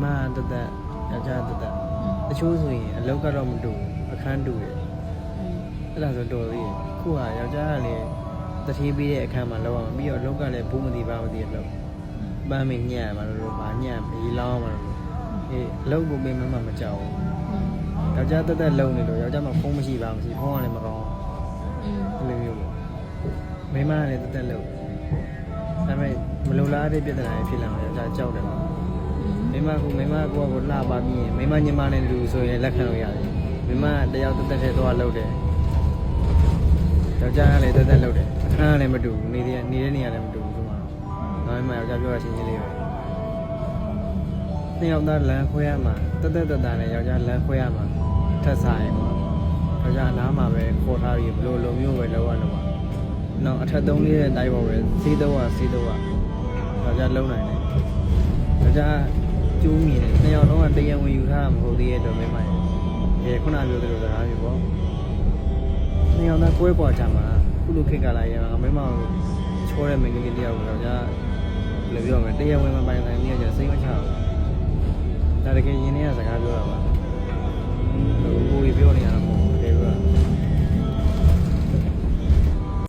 မတက်တက်ယောက်ျားတက်တက်တချို့ဆိုရင်အလုပ်ကတော့မတူအခန်းတူတယ်အဲ့ဒါဆိုတော်သေးတယ်ခုကယောက်ျားကလည်းတတိပေးတဲ့အခန်းမှာလောက်အောင်ပြီးတော့အလုပ်ကလည်းဘူးမသိပါမသိလို့ပန်းမညံ့ပါလို့ဗာညံ့ပြီးလောင်းပါလို့အလုပ်ကိုမင်းမကြောက်ဘူးယောက်ျားတက်တက်လုံနေလို့ယောက်ျားမှဖုံးမရှိပါမရှိဖုံးကလည်းမကောင်းဘူးလိုမျိုးပေါ့မိမကလည်းတက်တက်လုံဒါပေမဲ့မလုံလားတဲ့ပြဿနာတွေဖြစ်လာတော့ယောက်ျားကြောက်တယ်ပေါ့မိမကိုလှပါပြီးရင်မိမညီမနဲ့လူဆိုရင်လက်ခံလို့ရတယ်မိမတယောက်တက်တက်ထဲသွားလှုပ်တယ်ယောက်ျားကလည်းတက်တက်လှုပ်တယ်အခန်းကလည်းမတူဘူးနေတဲ့နေရာလည်းမတူဘူးဒီမှာဒါပေမဲ့ယောက်ျားပြောတာရှင်းရှင်းလေးပဲနှစ်ယောက်သားလမ်းခွဲရမှာတက်နဲ့ယောက်ျားလမ်းခွဲရမှာထက်စားရင်ပေါ့ယောက်ျားအနားမှာပဲခေါ်ထားပြီးဘလို့လိုမျိုးပဲလောက်ရတော့ပါနောက်အထက်သုံးလေးတဲ့တိုင်းပေါ်ပဲစီးတော့ယောက်ျားလုံးနိုင်တယ်ယောက်ျားကျိုးမြင်တယ်နှစ်ယောက်လုံးကတရားဝင်ယူထားတာမဟုတ်သေးရဲ့တော့မင်းမရဲ့ခုနပြောသလိုစကားမျိုးပေါ့နှစ်ယောက်သားကွဲကွာကြမှာခုလိုခေတ်ကလာရင်မင်းမကိုချောတဲ့မင်းကလေးတယောက်ကိုယောက်ျားဘယ်လိုပြောမလဲတရားဝင်မပိုင်ဆိုင်နေကြစိတ်မချဘူးဒါတကယ်ရင်းနှီးရစကားပြောတာပါ